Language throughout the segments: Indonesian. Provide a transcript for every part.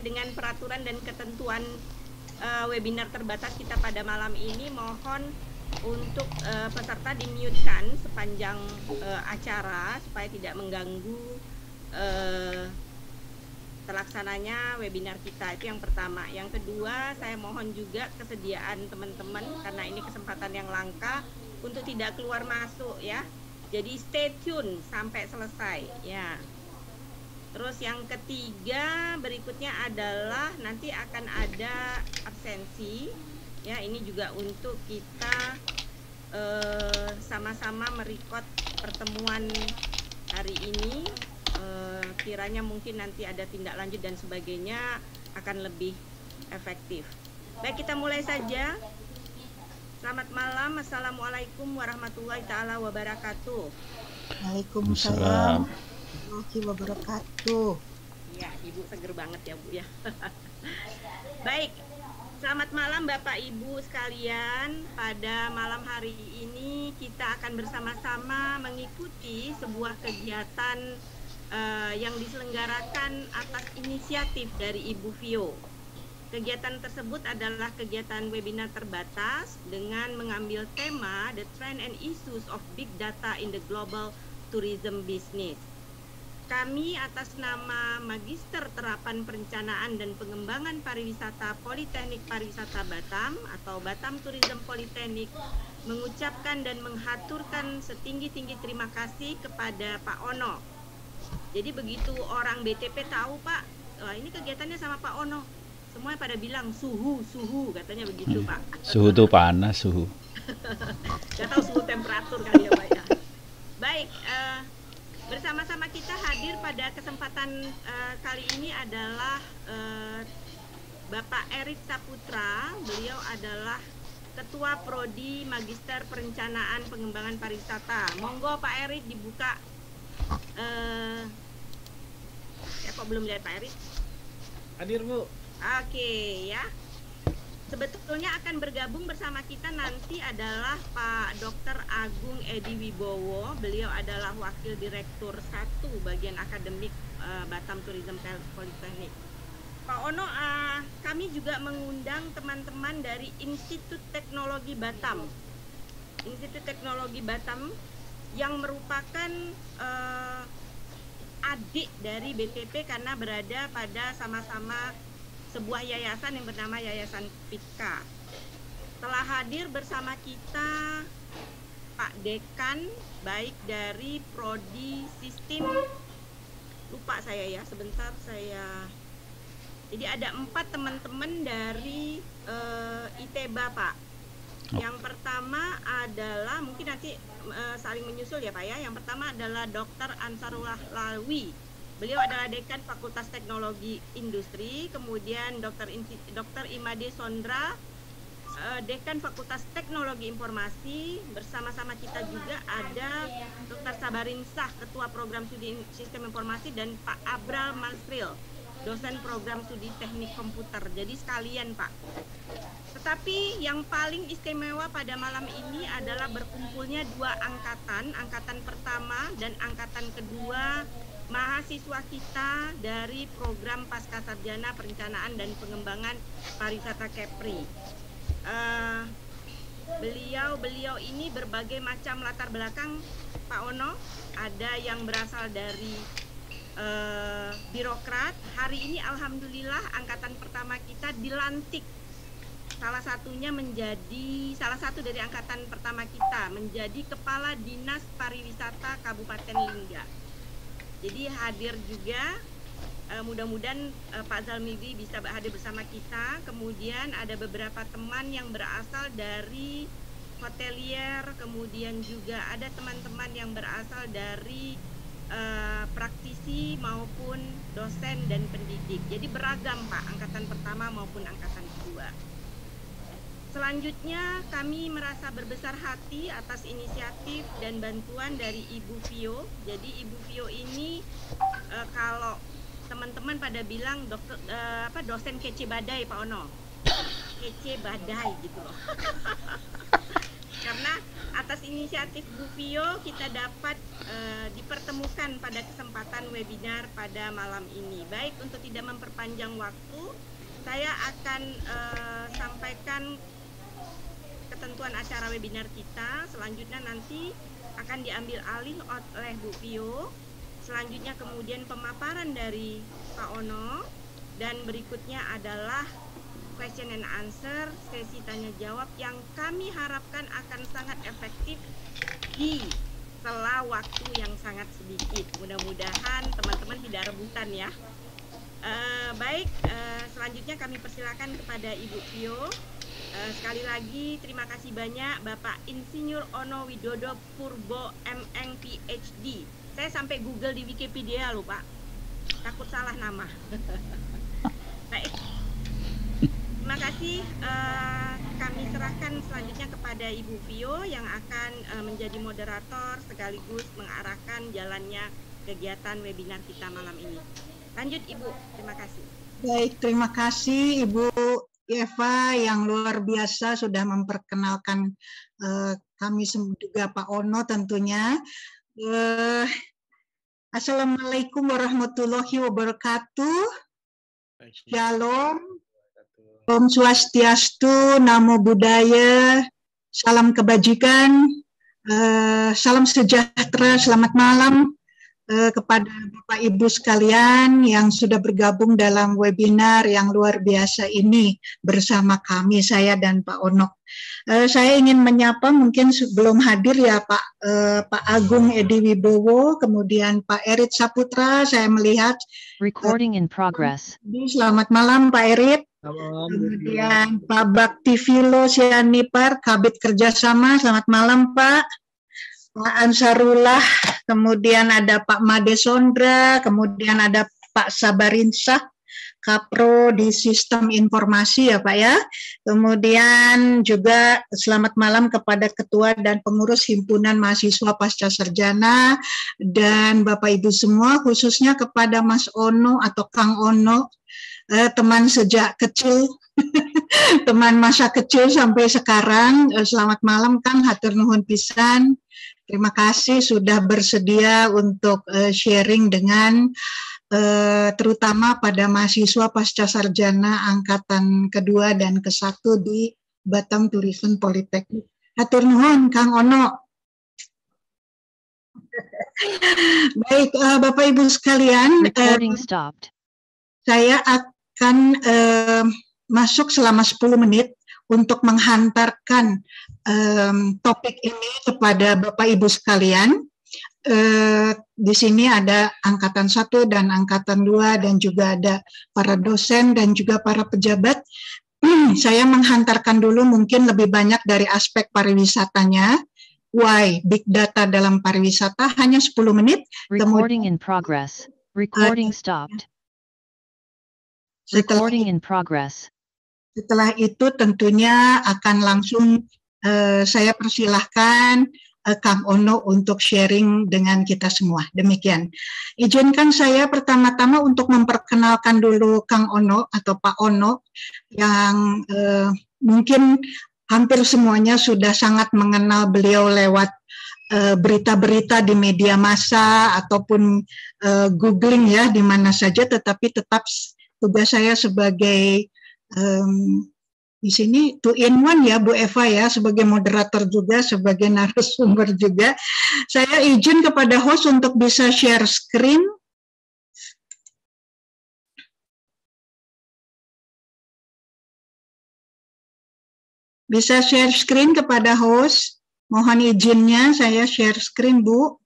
dengan peraturan dan ketentuan webinar terbatas kita pada malam ini, mohon untuk peserta di-mute-kan sepanjang acara supaya tidak mengganggu terlaksananya webinar kita. Itu yang pertama. Yang kedua, saya mohon juga kesediaan teman-teman karena ini kesempatan yang langka untuk tidak keluar masuk ya. Jadi stay tune sampai selesai ya. Terus yang ketiga berikutnya adalah nanti akan ada absensi ya, ini juga untuk kita sama-sama merekod pertemuan hari ini. Kiranya mungkin nanti ada tindak lanjut dan sebagainya akan lebih efektif. Baik, kita mulai saja. Selamat malam, assalamualaikum warahmatullahi taala wabarakatuh. Waalaikumsalam warahmatullahi wabarakatuh. Ya, Ibu seger banget ya Bu ya. Baik, selamat malam Bapak Ibu sekalian. Pada malam hari ini kita akan bersama-sama mengikuti sebuah kegiatan yang diselenggarakan atas inisiatif dari Ibu Vio. Kegiatan tersebut adalah kegiatan webinar terbatas dengan mengambil tema The Trend and Issues of Big Data in the Global Tourism Business. Kami atas nama Magister Terapan Perencanaan dan Pengembangan Pariwisata Politeknik Pariwisata Batam atau Batam Tourism Polytechnic mengucapkan dan menghaturkan setinggi-tinggi terima kasih kepada Pak Ono. Jadi begitu orang BTP tahu Pak, ini kegiatannya sama Pak Ono, semuanya pada bilang suhu katanya begitu Pak. Suhu tuh panas suhu. Gak tahu suhu temperatur kali ya Pak ya. Baik, bersama-sama kita hadir pada kesempatan kali ini adalah Bapak Erik Saputra. Beliau adalah Ketua Prodi Magister Perencanaan Pengembangan Pariwisata. Monggo Pak Erik dibuka. Ya kok belum lihat Pak Erik? Hadir Bu. Oke ya. Sebetulnya akan bergabung bersama kita nanti adalah Pak Dr. Agung Edi Wibowo. Beliau adalah Wakil Direktur 1 Bagian Akademik Batam Tourism Polytechnic. Pak Ono, kami juga mengundang teman-teman dari Institut Teknologi Batam. Institut Teknologi Batam yang merupakan adik dari BTP karena berada pada sama-sama sebuah yayasan yang bernama Yayasan PIKA. Telah hadir bersama kita Pak Dekan, baik dari Prodi Sistem, lupa saya ya, sebentar saya. Jadi ada 4 teman-teman dari ITEBA Pak. Yang pertama adalah, mungkin nanti saling menyusul ya Pak ya. Yang pertama adalah Dr. Ansarullah Lawi. Beliau adalah Dekan Fakultas Teknologi Industri. Kemudian Dr. Imade Sondra, Dekan Fakultas Teknologi Informasi. Bersama-sama kita juga ada Dr. Sabarin Sah, Ketua Program Studi Sistem Informasi, dan Pak Abral Masril, dosen program studi teknik komputer. Jadi sekalian Pak. Tetapi yang paling istimewa pada malam ini adalah berkumpulnya 2 angkatan, angkatan pertama dan angkatan kedua mahasiswa kita dari program Pascasarjana Perencanaan dan Pengembangan Pariwisata Kepri. Beliau ini berbagai macam latar belakang Pak Ono. Ada yang berasal dari birokrat. Hari ini alhamdulillah angkatan pertama kita dilantik. Salah satu dari angkatan pertama kita menjadi Kepala Dinas Pariwisata Kabupaten Lingga. Jadi hadir juga, mudah-mudahan Pak Zalmidi bisa hadir bersama kita. Kemudian ada beberapa teman yang berasal dari hotelier, kemudian juga ada teman-teman yang berasal dari praktisi maupun dosen dan pendidik. Jadi beragam Pak, angkatan pertama maupun angkatan kedua. Selanjutnya kami merasa berbesar hati atas inisiatif dan bantuan dari Ibu Vio. Jadi Ibu Vio ini kalau teman-teman pada bilang dosen kece badai Pak Ono. Kece badai gitu loh. karena atas inisiatif Bu Vio kita dapat dipertemukan pada kesempatan webinar pada malam ini. Baik, untuk tidak memperpanjang waktu, saya akan sampaikan ketentuan acara webinar kita. Selanjutnya nanti akan diambil alih oleh Bu Vio. Selanjutnya kemudian pemaparan dari Pak Ono, dan berikutnya adalah question and answer, sesi tanya jawab yang kami harapkan akan sangat efektif di sela waktu yang sangat sedikit. Mudah-mudahan teman-teman tidak rebutan ya. Baik, selanjutnya kami persilakan kepada Ibu Vio. Sekali lagi terima kasih banyak Bapak Insinyur Ono Widodo Purbo MN PhD. Saya sampai Google di Wikipedia loh Pak, takut salah nama. Baik, terima kasih. Kami serahkan selanjutnya kepada Ibu Vio yang akan menjadi moderator sekaligus mengarahkan jalannya kegiatan webinar kita malam ini. Lanjut Ibu, terima kasih. Baik, terima kasih Ibu Eva yang luar biasa sudah memperkenalkan kami juga Pak Ono tentunya. Assalamualaikum warahmatullahi wabarakatuh. Shalom. Om Swastiastu, Namo Buddhaya, salam kebajikan, salam sejahtera, selamat malam kepada Bapak Ibu sekalian yang sudah bergabung dalam webinar yang luar biasa ini bersama kami, saya dan Pak Ono. Saya ingin menyapa, mungkin sebelum hadir ya Pak Agung Edi Wibowo, kemudian Pak Erit Saputra, saya melihat. Recording in progress. Selamat malam Pak Erit. Kemudian Pak Bakti Vilo Sianipar, Kabid Kerjasama, selamat malam Pak. Pak Ansarullah, kemudian ada Pak Made Sondra, kemudian ada Pak Sabarinsah, Kapro di Sistem Informasi ya Pak ya. Kemudian juga selamat malam kepada Ketua dan Pengurus Himpunan Mahasiswa Pasca Sarjana dan Bapak Ibu semua, khususnya kepada Mas Ono atau Kang Ono, teman sejak kecil, teman masa kecil sampai sekarang. Selamat malam Kang, hatur nuhun pisan. Terima kasih sudah bersedia untuk sharing dengan terutama pada mahasiswa pasca sarjana angkatan kedua dan ke-1 di Batam Tourism Polytechnic. Hatur nuhun Kang Ono. Baik, Bapak Ibu sekalian, saya akan masuk selama 10 menit untuk menghantarkan topik ini kepada Bapak Ibu sekalian. Di sini ada angkatan 1 dan angkatan 2 dan juga ada para dosen dan juga para pejabat. Saya menghantarkan dulu mungkin lebih banyak dari aspek pariwisatanya. Why Big Data dalam pariwisata, hanya 10 menit. Recording in progress. Recording stopped. Recording in progress. Setelah itu tentunya akan langsung saya persilahkan Kang Ono untuk sharing dengan kita semua. Demikian. Izinkan saya pertama-tama untuk memperkenalkan dulu Kang Ono atau Pak Ono yang mungkin hampir semuanya sudah sangat mengenal beliau lewat berita-berita di media massa ataupun googling ya di mana saja, tetapi tetap tugas saya sebagai di sini 2-in-1 ya Bu Eva ya, sebagai moderator juga, sebagai narasumber juga. Saya izin kepada host untuk bisa share screen. Bisa share screen kepada host. Mohon izinnya saya share screen Bu.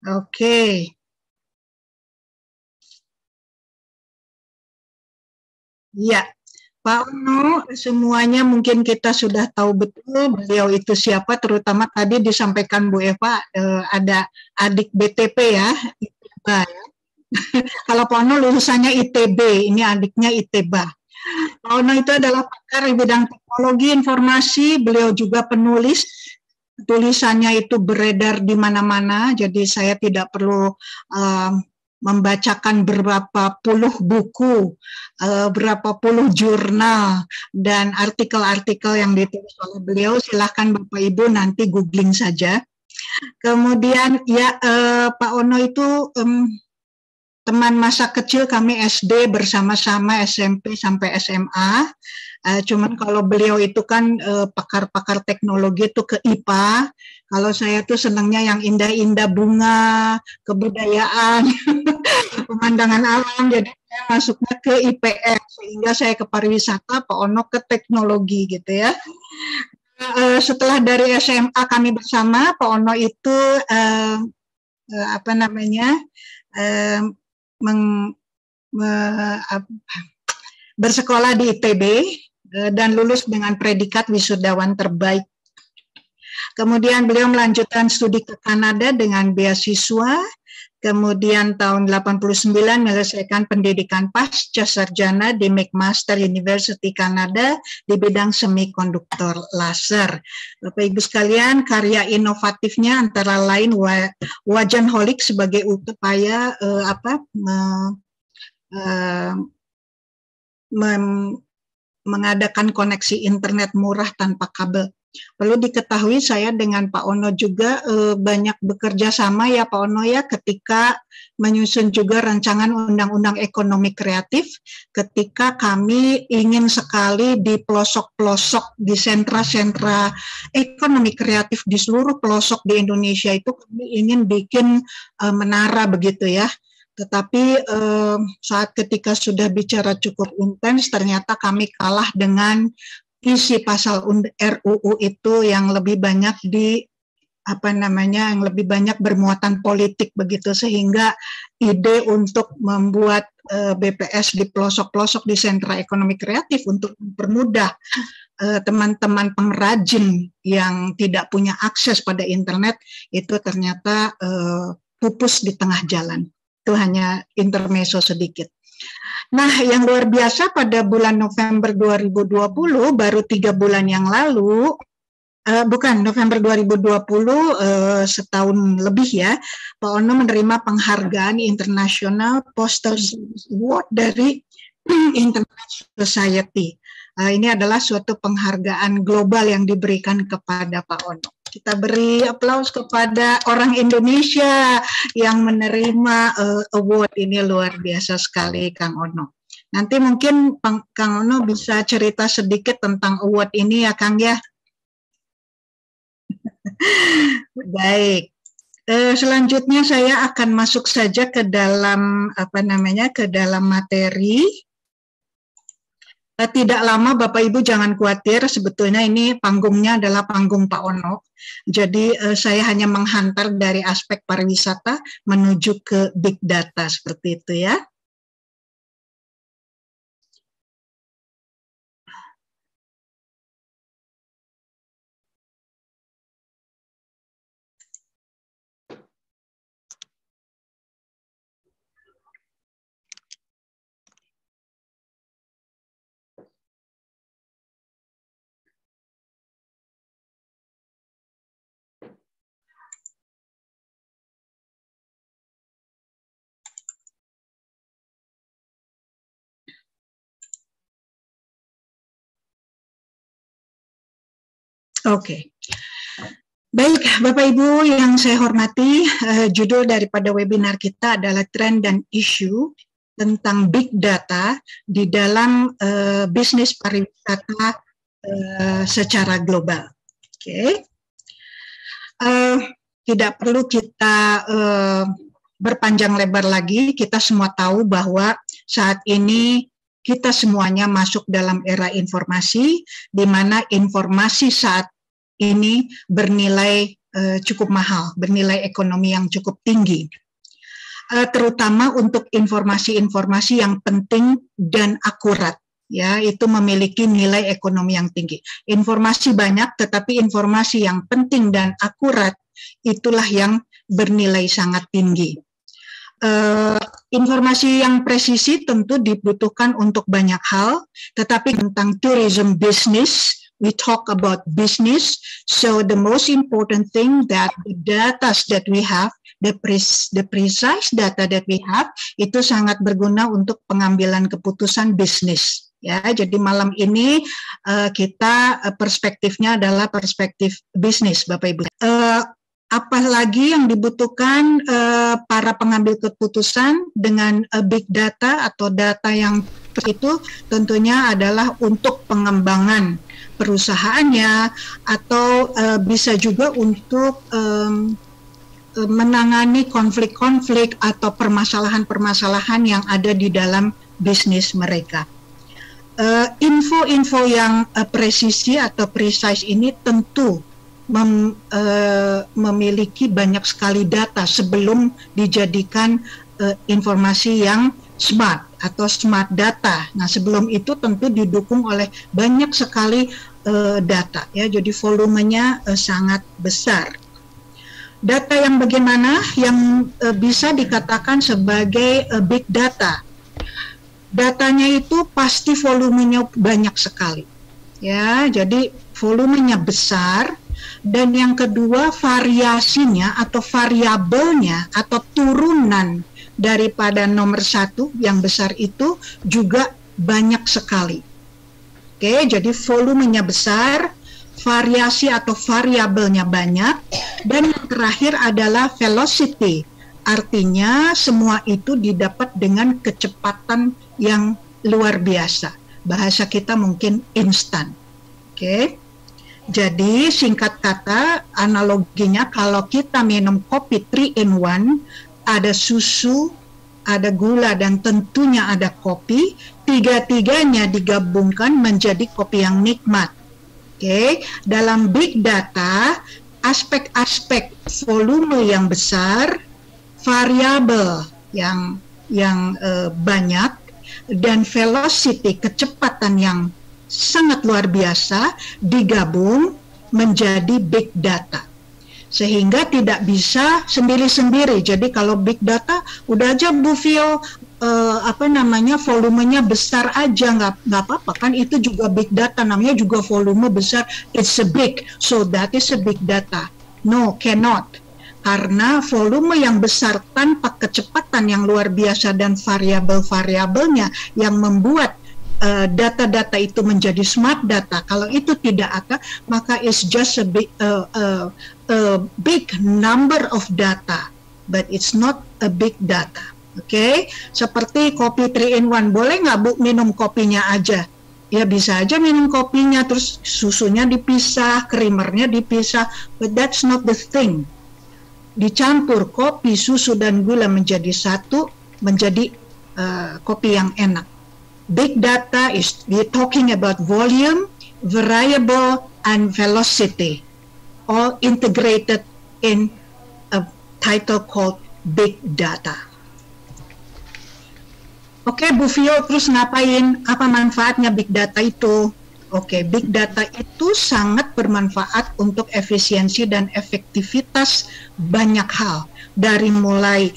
Oke. Ya, Pak Ono, semuanya mungkin kita sudah tahu betul beliau itu siapa, terutama tadi disampaikan Bu Eva, ada adik BTP ya, ITEBA ya. Kalau Pak Ono lulusannya ITB, ini adiknya ITEBA. Pak Ono itu adalah pakar di bidang teknologi informasi, beliau juga penulis, tulisannya itu beredar di mana-mana, jadi saya tidak perlu membacakan berapa puluh buku, berapa puluh jurnal, dan artikel-artikel yang ditulis oleh beliau. Silahkan Bapak Ibu nanti googling saja. Kemudian ya Pak Ono itu teman masa kecil kami SD bersama-sama, SMP sampai SMA. Cuman kalau beliau itu kan pakar-pakar teknologi itu ke IPA. Kalau saya tuh senangnya yang indah-indah, bunga, kebudayaan, pemandangan alam. Jadi saya masuknya ke IPS, sehingga saya ke pariwisata, Pak Ono ke teknologi gitu ya. Setelah dari SMA kami bersama, Pak Ono itu bersekolah di ITB dan lulus dengan predikat wisudawan terbaik. Kemudian beliau melanjutkan studi ke Kanada dengan beasiswa. Kemudian tahun 89 menyelesaikan pendidikan pasca sarjana di McMaster University Kanada di bidang semikonduktor laser. Bapak Ibu sekalian, karya inovatifnya antara lain Wajanholic sebagai upaya mengadakan koneksi internet murah tanpa kabel. Perlu diketahui saya dengan Pak Ono juga banyak bekerja sama ya Pak Ono ya, ketika menyusun juga rancangan undang-undang ekonomi kreatif, ketika kami ingin sekali di pelosok-pelosok, di sentra-sentra ekonomi kreatif di seluruh pelosok di Indonesia itu kami ingin bikin menara begitu ya. Tetapi saat ketika sudah bicara cukup intens, ternyata kami kalah dengan isi pasal RUU itu yang lebih banyak yang lebih banyak bermuatan politik begitu, sehingga ide untuk membuat BPS di pelosok-pelosok di sentra ekonomi kreatif untuk mempermudah teman-teman pengrajin yang tidak punya akses pada internet itu ternyata pupus di tengah jalan. Itu hanya intermezzo sedikit. Nah, yang luar biasa pada bulan November 2020, baru 3 bulan yang lalu, November 2020, setahun lebih ya, Pak Ono menerima penghargaan International Postal Award dari International Society. Ini adalah suatu penghargaan global yang diberikan kepada Pak Ono. Kita beri aplaus kepada orang Indonesia yang menerima award ini, luar biasa sekali Kang Ono. Nanti mungkin Kang Ono bisa cerita sedikit tentang award ini ya Kang ya. Baik. Selanjutnya saya akan masuk saja ke dalam ke dalam materi. Tidak lama Bapak Ibu jangan khawatir, sebetulnya ini panggungnya adalah panggung Pak Ono. Jadi saya hanya menghantar dari aspek pariwisata menuju ke big data seperti itu ya. Oke. Baik, Bapak Ibu yang saya hormati, judul daripada webinar kita adalah tren dan isu tentang big data di dalam bisnis pariwisata secara global. Oke. Tidak perlu kita berpanjang lebar lagi, kita semua tahu bahwa saat ini kita semuanya masuk dalam era informasi, di mana informasi saat ini bernilai cukup mahal, bernilai ekonomi yang cukup tinggi. Terutama untuk informasi-informasi yang penting dan akurat, ya, itu memiliki nilai ekonomi yang tinggi. Informasi banyak, tetapi informasi yang penting dan akurat itulah yang bernilai sangat tinggi. Informasi yang presisi tentu dibutuhkan untuk banyak hal, tetapi tentang tourism business, we talk about business, so the most important thing that the data that we have the precise data that we have itu sangat berguna untuk pengambilan keputusan bisnis. Ya, jadi malam ini kita perspektifnya adalah perspektif bisnis, Bapak Ibu. Apalagi yang dibutuhkan para pengambil keputusan dengan big data atau data yang itu tentunya adalah untuk pengembangan perusahaannya atau bisa juga untuk menangani konflik-konflik atau permasalahan-permasalahan yang ada di dalam bisnis mereka. Info-info yang presisi atau precise ini tentu memiliki banyak sekali data sebelum dijadikan informasi yang smart atau smart data. Nah, sebelum itu tentu didukung oleh banyak sekali data, ya. Jadi volumenya sangat besar. Data yang bagaimana yang bisa dikatakan sebagai big data? Datanya itu pasti volumenya banyak sekali, ya. Jadi volumenya besar, dan yang kedua variasinya atau variabelnya atau turunan daripada nomor satu yang besar itu juga banyak sekali. Oke, jadi volumenya besar, variasi atau variabelnya banyak, dan yang terakhir adalah velocity. Artinya semua itu didapat dengan kecepatan yang luar biasa. Bahasa kita mungkin instan. Oke. Jadi singkat kata analoginya kalau kita minum kopi 3 in 1, ada susu, ada gula, dan tentunya ada kopi, tiga-tiganya digabungkan menjadi kopi yang nikmat. Oke, dalam big data, aspek-aspek volume yang besar, variabel yang banyak, dan velocity, kecepatan yang sangat luar biasa digabung menjadi big data. Sehingga tidak bisa sendiri-sendiri. Jadi kalau big data udah aja Bu Fio volumenya besar aja, nggak apa-apa kan, itu juga big data, namanya juga volume besar, it's a big, so that is a big data. No, cannot. Karena volume yang besar tanpa kecepatan yang luar biasa dan variabel-variabelnya yang membuat data-data itu menjadi smart data, kalau itu tidak ada, maka it's just a big number of data, but it's not a big data. Oke, seperti kopi 3 in 1, boleh nggak Bu minum kopinya aja? Ya bisa aja minum kopinya, terus susunya dipisah, creamernya dipisah, but that's not the thing. Dicampur kopi, susu, dan gula menjadi satu, menjadi kopi yang enak. Big data is we're talking about volume, variable, and velocity, all integrated in a title called big data. Oke, Bu Fio, terus ngapain? Apa manfaatnya big data itu? Oke, big data itu sangat bermanfaat untuk efisiensi dan efektivitas banyak hal. Dari mulai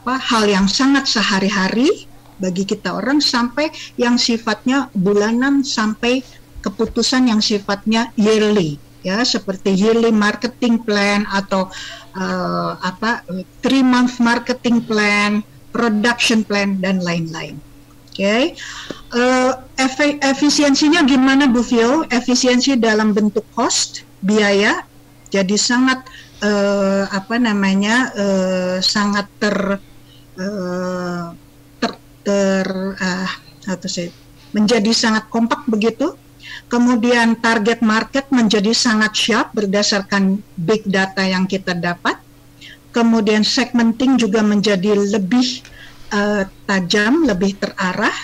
hal yang sangat sehari-hari bagi kita orang, sampai yang sifatnya bulanan, sampai keputusan yang sifatnya yearly, ya, seperti yearly marketing plan atau 3-month marketing plan, production plan, dan lain-lain. Oke, efisiensinya gimana Bu Fio? Efisiensi dalam bentuk cost, biaya, jadi sangat sangat menjadi sangat kompak begitu. Kemudian target market menjadi sangat sharp berdasarkan big data yang kita dapat. Kemudian segmenting juga menjadi lebih tajam, lebih terarah,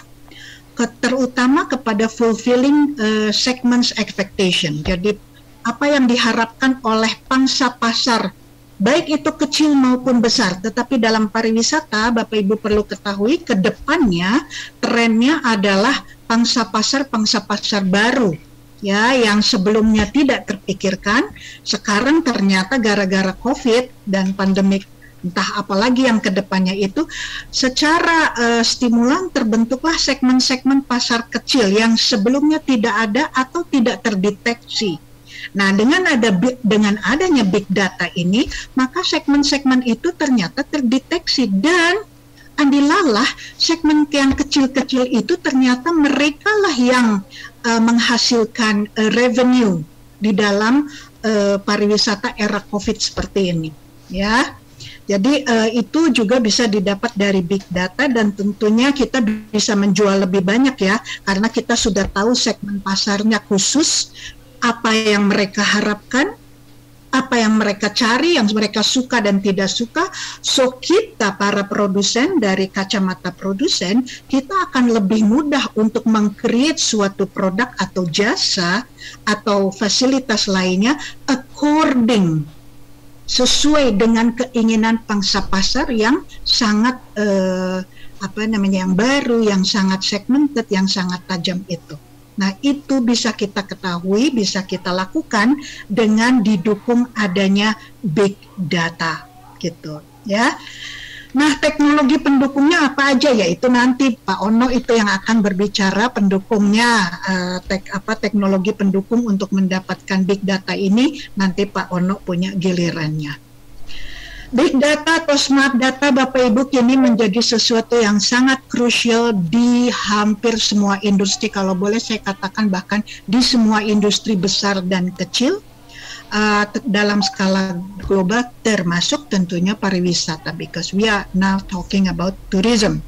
terutama kepada fulfilling segments expectation. Jadi apa yang diharapkan oleh pangsa pasar, baik itu kecil maupun besar. Tetapi dalam pariwisata, Bapak Ibu perlu ketahui, ke depannya trennya adalah pangsa pasar baru, ya, yang sebelumnya tidak terpikirkan, sekarang ternyata gara-gara COVID dan pandemik, entah apalagi yang kedepannya itu, secara stimulan terbentuklah segmen-segmen pasar kecil yang sebelumnya tidak ada atau tidak terdeteksi. Nah, dengan adanya big data ini, maka segmen-segmen itu ternyata terdeteksi, dan andilalah segmen yang kecil-kecil itu ternyata mereka lah yang menghasilkan revenue di dalam pariwisata era COVID seperti ini, ya. Jadi itu juga bisa didapat dari big data, dan tentunya kita bisa menjual lebih banyak ya, karena kita sudah tahu segmen pasarnya khusus, apa yang mereka harapkan, apa yang mereka cari, yang mereka suka dan tidak suka. So kita para produsen, dari kacamata produsen, kita akan lebih mudah untuk meng-create suatu produk atau jasa atau fasilitas lainnya sesuai dengan keinginan pangsa pasar yang sangat yang baru, yang sangat segmented, yang sangat tajam itu. Nah, itu bisa kita ketahui, bisa kita lakukan dengan didukung adanya big data gitu ya. Nah, teknologi pendukungnya apa aja ya? Itu nanti Pak Ono itu yang akan berbicara pendukungnya, teknologi pendukung untuk mendapatkan big data ini, nanti Pak Ono punya gilirannya. Big data atau smart data Bapak Ibu kini menjadi sesuatu yang sangat krusial di hampir semua industri, kalau boleh saya katakan bahkan di semua industri besar dan kecil. Dalam skala global, termasuk tentunya pariwisata, because we are now talking about tourism.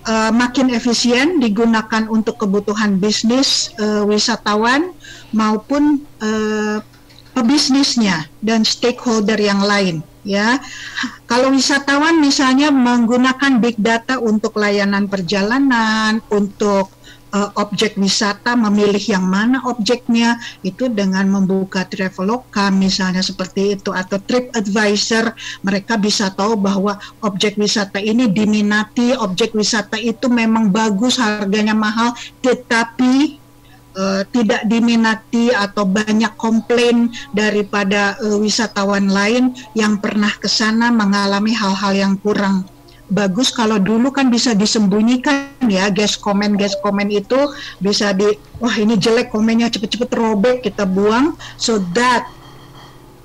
Makin efisien digunakan untuk kebutuhan bisnis wisatawan maupun pebisnisnya dan stakeholder yang lain ya. Kalau wisatawan misalnya menggunakan big data untuk layanan perjalanan, untuk objek wisata, memilih yang mana objeknya, itu dengan membuka Traveloka misalnya seperti itu, atau TripAdvisor, mereka bisa tahu bahwa objek wisata ini diminati, objek wisata itu memang bagus, harganya mahal, tetapi tidak diminati atau banyak komplain daripada wisatawan lain yang pernah ke sana mengalami hal-hal yang kurang bagus. Kalau dulu kan bisa disembunyikan ya, guest comment itu bisa wah ini jelek komennya, cepet-cepet robek, kita buang, so that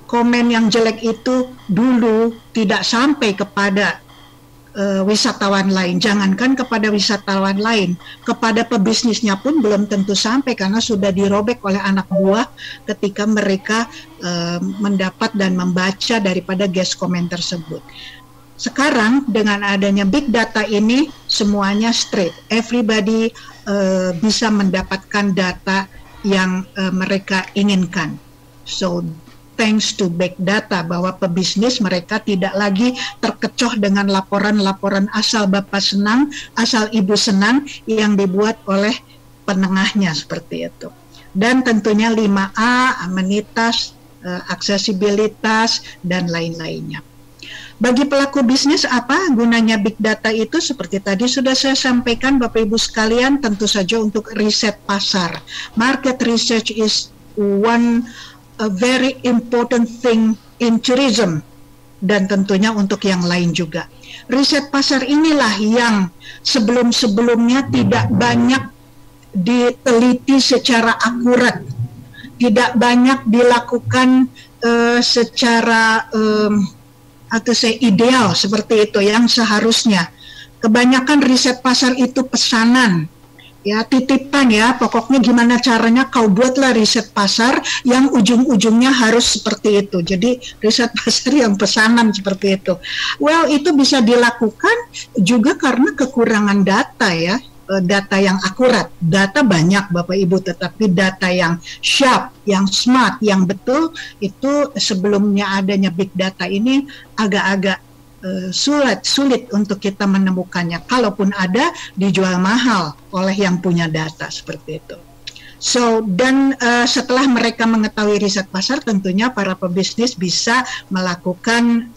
komen yang jelek itu dulu tidak sampai kepada wisatawan lain. Jangankan kepada wisatawan lain, kepada pebisnisnya pun belum tentu sampai, karena sudah dirobek oleh anak buah ketika mereka mendapat dan membaca daripada guest comment tersebut. Sekarang dengan adanya big data ini semuanya straight, everybody bisa mendapatkan data yang mereka inginkan. So thanks to big data, bahwa pebisnis mereka tidak lagi terkecoh dengan laporan-laporan asal bapak senang, asal ibu senang yang dibuat oleh penengahnya seperti itu. Dan tentunya 5A, amenitas, aksesibilitas, dan lain-lainnya. Bagi pelaku bisnis, apa gunanya big data itu? Seperti tadi sudah saya sampaikan Bapak Ibu sekalian, tentu saja untuk riset pasar. Market research is a very important thing in tourism, dan tentunya untuk yang lain juga. Riset pasar inilah yang sebelum-sebelumnya tidak banyak diteliti secara akurat, tidak banyak dilakukan secara ideal seperti itu yang seharusnya. Kebanyakan riset pasar itu pesanan, ya, titipan ya, pokoknya gimana caranya kau buatlah riset pasar yang ujung-ujungnya harus seperti itu. Jadi riset pasar yang pesanan seperti itu. Well, itu bisa dilakukan juga karena kekurangan data ya, data yang akurat. Data banyak Bapak Ibu, tetapi data yang sharp, yang smart, yang betul, itu sebelumnya adanya big data ini agak-agak sulit untuk kita menemukannya. Kalaupun ada, dijual mahal oleh yang punya data seperti itu. So, dan setelah mereka mengetahui riset pasar, tentunya para pebisnis bisa melakukan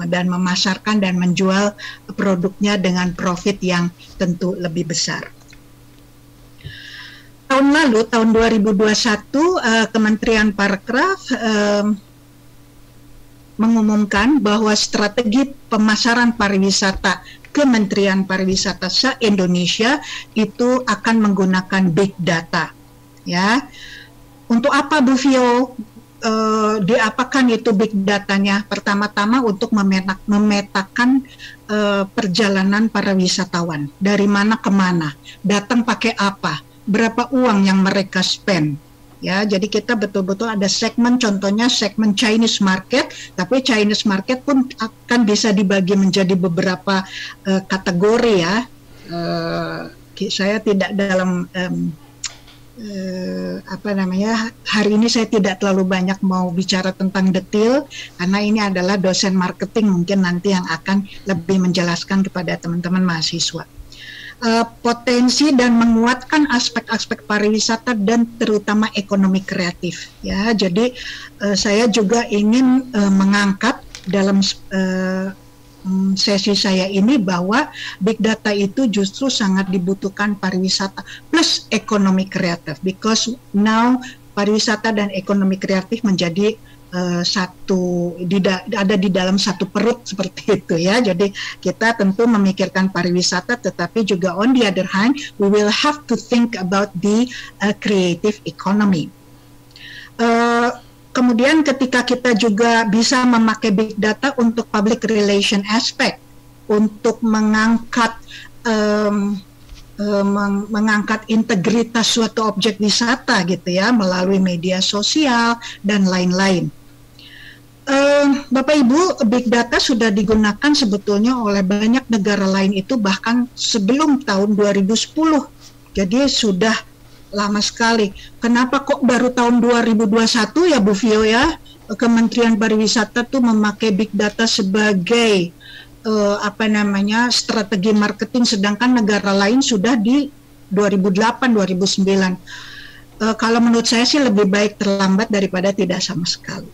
dan memasarkan dan menjual produknya dengan profit yang tentu lebih besar. Tahun lalu, tahun 2021, Kementerian Parekraf mengumumkan bahwa strategi pemasaran pariwisata Kementerian Pariwisata se-Indonesia itu akan menggunakan big data. Ya, Untuk apa Bu Vio diapakan itu big datanya? Pertama-tama untuk memetakan perjalanan para wisatawan, dari mana ke mana, datang pakai apa, berapa uang yang mereka spend. Ya, jadi kita betul-betul ada segmen, contohnya segmen Chinese market, tapi Chinese market pun akan bisa dibagi menjadi beberapa kategori ya. Saya tidak dalam hari ini saya tidak terlalu banyak mau bicara tentang detail karena ini adalah dosen marketing mungkin nanti yang akan lebih menjelaskan kepada teman-teman mahasiswa. Potensi dan menguatkan aspek-aspek pariwisata dan terutama ekonomi kreatif ya. Jadi saya juga ingin mengangkat dalam sesi saya ini bahwa big data itu justru sangat dibutuhkan pariwisata plus ekonomi kreatif, because now pariwisata dan ekonomi kreatif menjadi ada di dalam satu perut seperti itu ya. Jadi kita tentu memikirkan pariwisata, tetapi juga on the other hand we will have to think about the creative economy. Kemudian ketika kita juga bisa memakai big data untuk public relation aspect, untuk mengangkat integritas suatu objek wisata gitu ya, melalui media sosial dan lain-lain. Bapak Ibu, big data sudah digunakan sebetulnya oleh banyak negara lain itu bahkan sebelum tahun 2010. Jadi sudah lama sekali. Kenapa kok baru tahun 2021 ya Bu Vio ya? Kementerian Pariwisata tuh memakai big data sebagai strategi marketing, sedangkan negara lain sudah di 2008, 2009. Kalau menurut saya sih lebih baik terlambat daripada tidak sama sekali.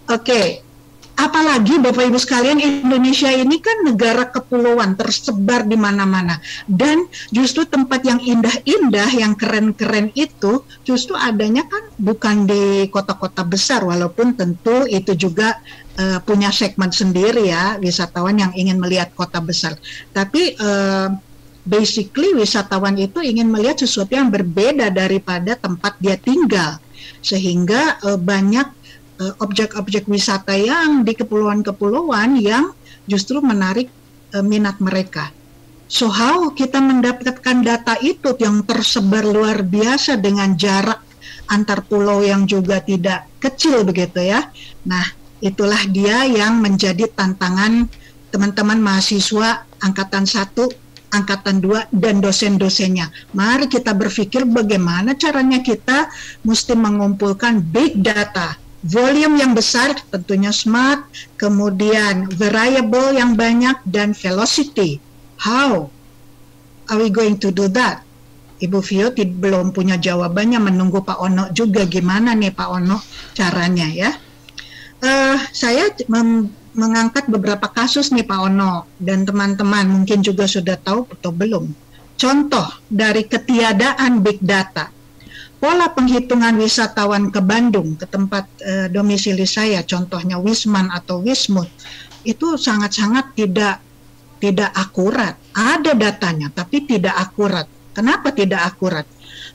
Oke. Apalagi Bapak Ibu sekalian, Indonesia ini kan negara kepulauan tersebar di mana-mana, dan justru tempat yang indah-indah, yang keren-keren itu justru adanya kan bukan di kota-kota besar, walaupun tentu itu juga punya segmen sendiri ya, wisatawan yang ingin melihat kota besar. Tapi basically wisatawan itu ingin melihat sesuatu yang berbeda daripada tempat dia tinggal, sehingga banyak objek-objek wisata yang di kepulauan-kepulauan yang justru menarik minat mereka. So how kita mendapatkan data itu yang tersebar luar biasa dengan jarak antar pulau yang juga tidak kecil begitu ya. Nah, itulah dia yang menjadi tantangan teman-teman mahasiswa angkatan 1, angkatan 2 dan dosen-dosennya. Mari kita berpikir bagaimana caranya kita mesti mengumpulkan big data. Volume yang besar, tentunya smart, kemudian variable yang banyak, dan velocity. How are we going to do that? Ibu Vio belum punya jawabannya, menunggu Pak Ono juga gimana nih Pak Ono caranya ya. Saya mengangkat beberapa kasus nih Pak Ono, dan teman-teman mungkin juga sudah tahu atau belum. Contoh dari ketiadaan big data. Pola penghitungan wisatawan ke Bandung, ke tempat domisili saya, contohnya Wisman atau Wismut, itu sangat-sangat tidak akurat. Ada datanya, tapi tidak akurat. Kenapa tidak akurat?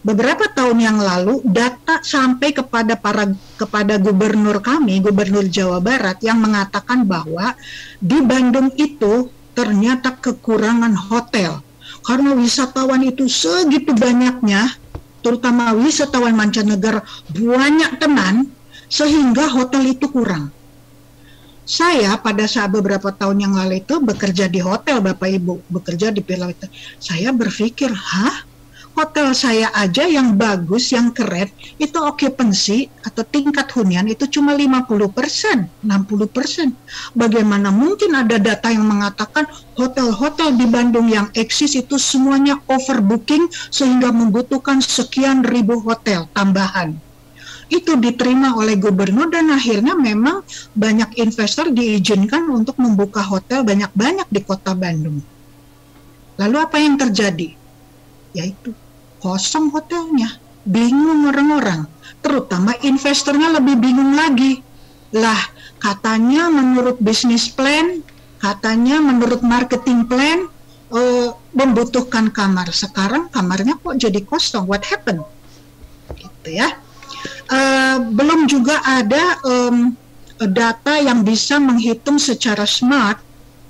Beberapa tahun yang lalu, data sampai kepada gubernur kami, Gubernur Jawa Barat, yang mengatakan bahwa di Bandung itu ternyata kekurangan hotel. Karena wisatawan itu segitu banyaknya, terutama wisatawan mancanegara banyak tenan, sehingga hotel itu kurang. Saya pada saat beberapa tahun yang lalu itu bekerja di hotel Bapak Ibu, bekerja di Pulau itu. Saya berpikir, hotel saya aja yang bagus, yang keren, itu occupancy atau tingkat hunian itu cuma 50%, 60%. Bagaimana mungkin ada data yang mengatakan hotel-hotel di Bandung yang eksis itu semuanya overbooking sehingga membutuhkan sekian ribu hotel tambahan. Itu diterima oleh gubernur dan akhirnya memang banyak investor diizinkan untuk membuka hotel banyak-banyak di kota Bandung. Lalu apa yang terjadi? Yaitu kosong hotelnya, bingung orang-orang, terutama investornya lebih bingung lagi. Lah, katanya menurut bisnis plan, katanya menurut marketing plan, membutuhkan kamar. Sekarang kamarnya kok jadi kosong? What happened? gitu ya. Belum juga ada data yang bisa menghitung secara smart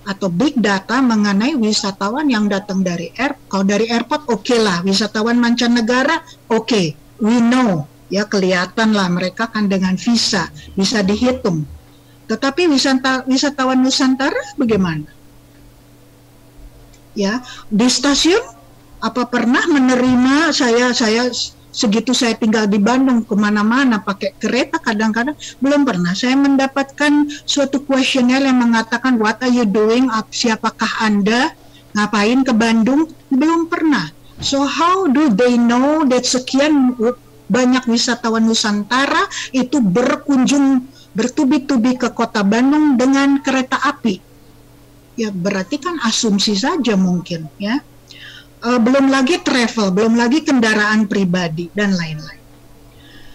atau big data mengenai wisatawan yang datang dari kalau dari airport oke lah, wisatawan mancanegara oke, we know ya, kelihatan lah mereka kan dengan visa bisa dihitung. Tetapi wisatawan Nusantara bagaimana? Ya, di stasiun apa pernah menerima saya segitu saya tinggal di Bandung kemana-mana pakai kereta kadang-kadang belum pernah saya mendapatkan suatu kuesioner yang mengatakan what are you doing, siapakah Anda, ngapain ke Bandung, belum pernah. So how do they know that sekian banyak wisatawan Nusantara itu berkunjung bertubi-tubi ke kota Bandung dengan kereta api? Ya berarti kan asumsi saja mungkin ya. Belum lagi travel, belum lagi kendaraan pribadi dan lain-lain.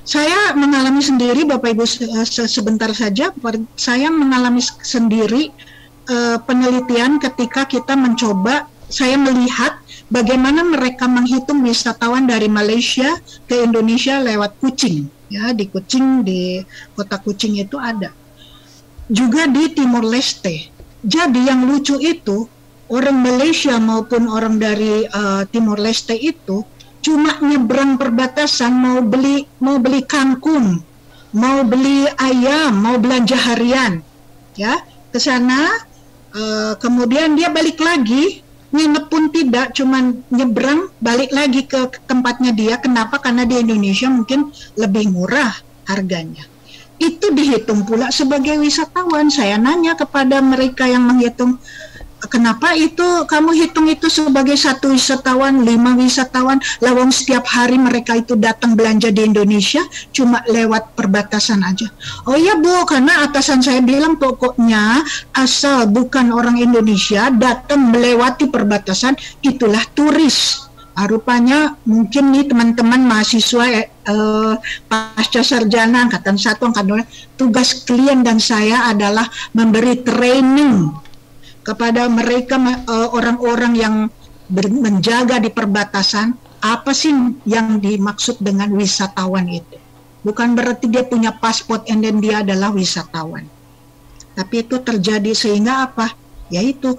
Saya mengalami sendiri, Bapak Ibu, sebentar saja, saya mengalami sendiri penelitian ketika kita mencoba, saya melihat bagaimana mereka menghitung wisatawan dari Malaysia ke Indonesia lewat Kuching. Ya, di Kuching, di kota Kuching itu ada. Juga di Timor Leste. Jadi yang lucu itu, orang Malaysia maupun orang dari Timor Leste itu cuma nyebrang perbatasan mau beli kangkung, mau beli ayam, mau belanja harian, ya ke sana, kemudian dia balik lagi, nginep pun tidak, cuma nyebrang balik lagi ke tempatnya dia. Kenapa? Karena di Indonesia mungkin lebih murah harganya. Itu dihitung pula sebagai wisatawan. Saya nanya kepada mereka yang menghitung, kenapa itu kamu hitung itu sebagai satu wisatawan, 5 wisatawan, lawang setiap hari mereka itu datang belanja di Indonesia cuma lewat perbatasan aja. Oh iya Bu, karena atasan saya bilang pokoknya asal bukan orang Indonesia datang melewati perbatasan itulah turis. Rupanya mungkin nih teman-teman mahasiswa pasca sarjana angkatan 1, angkatan 2, tugas klien dan saya adalah memberi training kepada mereka orang-orang yang menjaga di perbatasan, apa sih yang dimaksud dengan wisatawan itu. Bukan berarti dia punya paspor and then dia adalah wisatawan. Tapi itu terjadi sehingga apa? Yaitu,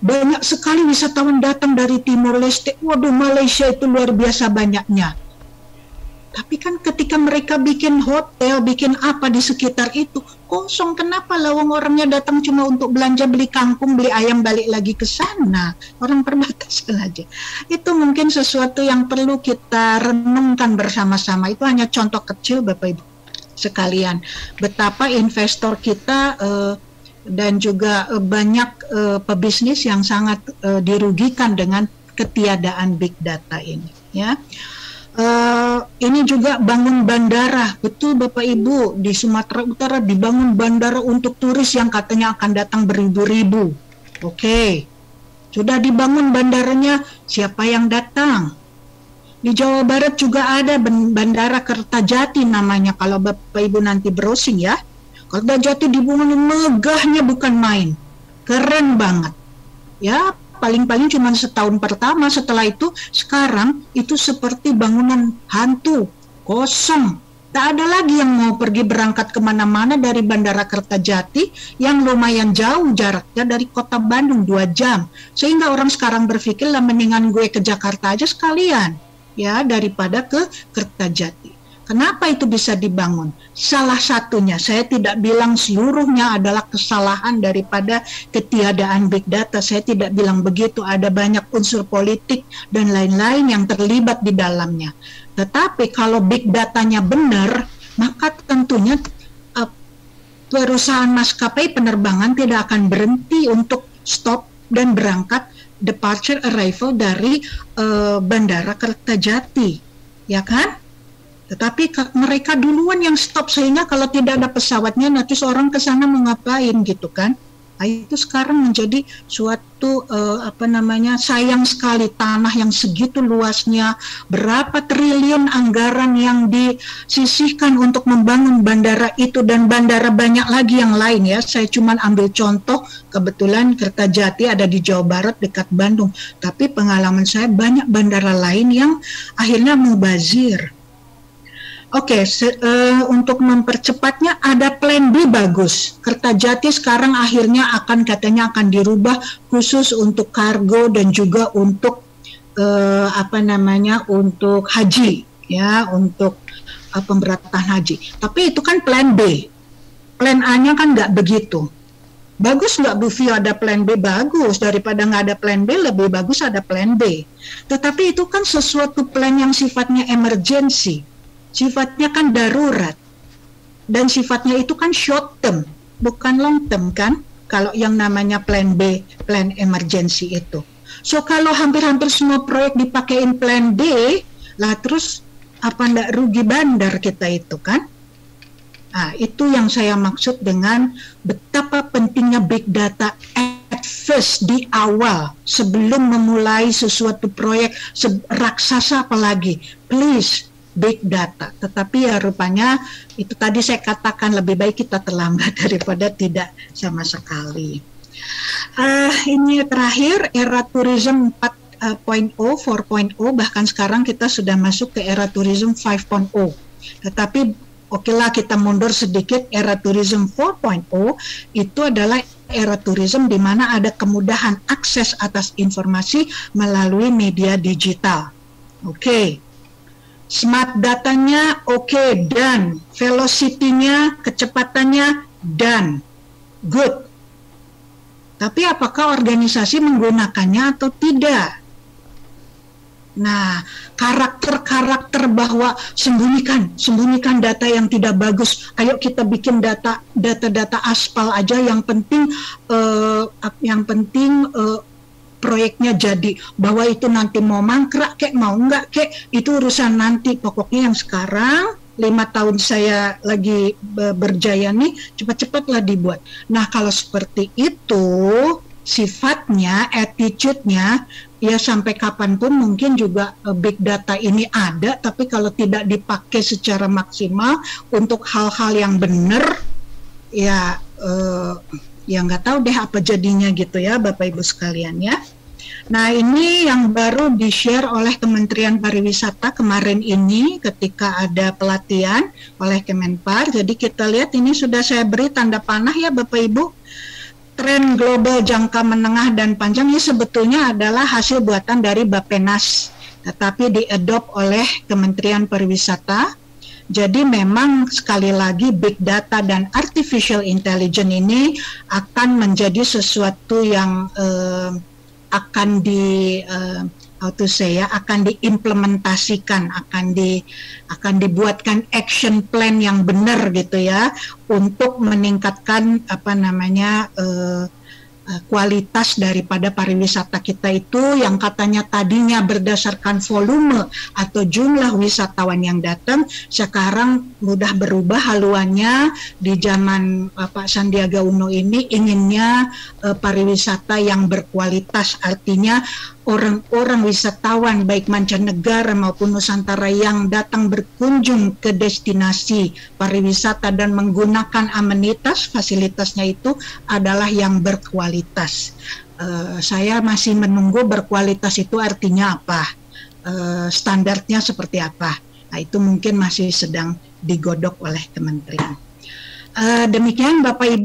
banyak sekali wisatawan datang dari Timor Leste. Waduh, Malaysia itu luar biasa banyaknya. Tapi kan ketika mereka bikin hotel, bikin apa di sekitar itu, kosong. Kenapa lawang orangnya datang cuma untuk belanja, beli kangkung, beli ayam, balik lagi ke sana. Orang perbatasan aja. Itu mungkin sesuatu yang perlu kita renungkan bersama-sama. Itu hanya contoh kecil Bapak Ibu sekalian. Betapa investor kita dan juga banyak pebisnis yang sangat dirugikan dengan ketiadaan big data ini. Ya. Ini juga bangun bandara, betul Bapak Ibu, di Sumatera Utara dibangun bandara untuk turis yang katanya akan datang beribu-ribu. Oke, sudah dibangun bandaranya, siapa yang datang? Di Jawa Barat juga ada bandara Kertajati namanya, kalau Bapak Ibu nanti browsing ya. Kertajati dibangun megahnya bukan main, keren banget. Ya, paling-paling cuma setahun pertama, setelah itu sekarang itu seperti bangunan hantu, kosong. Tak ada lagi yang mau pergi berangkat kemana-mana dari Bandara Kertajati yang lumayan jauh jaraknya dari kota Bandung 2 jam. Sehingga orang sekarang berpikir lah mendingan gue ke Jakarta aja sekalian ya daripada ke Kertajati. Kenapa itu bisa dibangun? Salah satunya, saya tidak bilang seluruhnya adalah kesalahan daripada ketiadaan big data. Saya tidak bilang begitu, ada banyak unsur politik dan lain-lain yang terlibat di dalamnya. Tetapi kalau big datanya benar, maka tentunya perusahaan maskapai penerbangan tidak akan berhenti untuk stop dan berangkat departure arrival dari Bandara Kertajati, ya kan? Tetapi mereka duluan yang stop sehingga kalau tidak ada pesawatnya nanti seorang ke sana mau ngapain gitu kan. Nah, itu sekarang menjadi suatu sayang sekali tanah yang segitu luasnya, berapa triliun anggaran yang disisihkan untuk membangun bandara itu dan bandara banyak lagi yang lain ya. Saya cuma ambil contoh, kebetulan Kertajati ada di Jawa Barat dekat Bandung. Tapi pengalaman saya banyak bandara lain yang akhirnya mubazir. Oke, untuk mempercepatnya ada plan B bagus. Kertajati sekarang akhirnya katanya akan dirubah khusus untuk kargo dan juga untuk untuk haji, ya, untuk pemberatan haji. Tapi itu kan plan B. Plan A-nya kan nggak begitu. Bagus nggak Bu Fio ada plan B? Bagus, daripada nggak ada plan B lebih bagus ada plan B. Tetapi itu kan sesuatu plan yang sifatnya emergency, sifatnya kan darurat, dan sifatnya itu kan short term, bukan long term kan, kalau yang namanya plan B, plan emergency itu. So kalau hampir-hampir semua proyek dipakein plan B, lah terus apa ndak rugi bandar kita itu kan? Nah, itu yang saya maksud dengan betapa pentingnya big data at first, di awal, sebelum memulai sesuatu proyek raksasa apalagi. Please, big data. Tetapi ya rupanya itu tadi saya katakan lebih baik kita terlambat daripada tidak sama sekali. Ini terakhir, era tourism 4.0, 4.0, bahkan sekarang kita sudah masuk ke era tourism 5.0. Tetapi okelah kita mundur sedikit, era tourism 4.0 itu adalah era tourism di mana ada kemudahan akses atas informasi melalui media digital. Oke. Smart datanya oke, done. Velocity-nya, kecepatannya done. Good. Tapi apakah organisasi menggunakannya atau tidak? Nah, karakter-karakter bahwa sembunyikan data yang tidak bagus. Ayo kita bikin data aspal aja. Yang penting proyeknya jadi. Bahwa itu nanti mau mangkrak kek, mau enggak kek, itu urusan nanti. Pokoknya yang sekarang 5 tahun saya lagi berjaya nih, cepat-cepatlah dibuat. Nah, kalau seperti itu sifatnya, attitude-nya, ya sampai kapanpun mungkin juga big data ini ada, tapi kalau tidak dipakai secara maksimal untuk hal-hal yang benar, ya nggak tahu deh apa jadinya gitu ya Bapak Ibu sekalian ya. Nah, ini yang baru di-share oleh Kementerian Pariwisata kemarin ini ketika ada pelatihan oleh Kemenpar. Jadi kita lihat ini sudah saya beri tanda panah ya Bapak Ibu. Tren global jangka menengah dan panjang ini sebetulnya adalah hasil buatan dari Bappenas, tetapi diadopt oleh Kementerian Pariwisata. Jadi memang sekali lagi big data dan artificial intelligence ini akan menjadi sesuatu yang akan diimplementasikan, akan dibuatkan action plan yang benar gitu ya, untuk meningkatkan kualitas daripada pariwisata kita itu yang katanya tadinya berdasarkan volume atau jumlah wisatawan yang datang, sekarang mudah berubah haluannya. Di zaman Pak Sandiaga Uno ini inginnya pariwisata yang berkualitas, artinya orang-orang wisatawan baik mancanegara maupun Nusantara yang datang berkunjung ke destinasi pariwisata dan menggunakan amenitas, fasilitasnya itu adalah yang berkualitas. Saya masih menunggu berkualitas itu artinya apa, standarnya seperti apa. Nah, itu mungkin masih sedang digodok oleh kementerian. Demikian Bapak Ibu.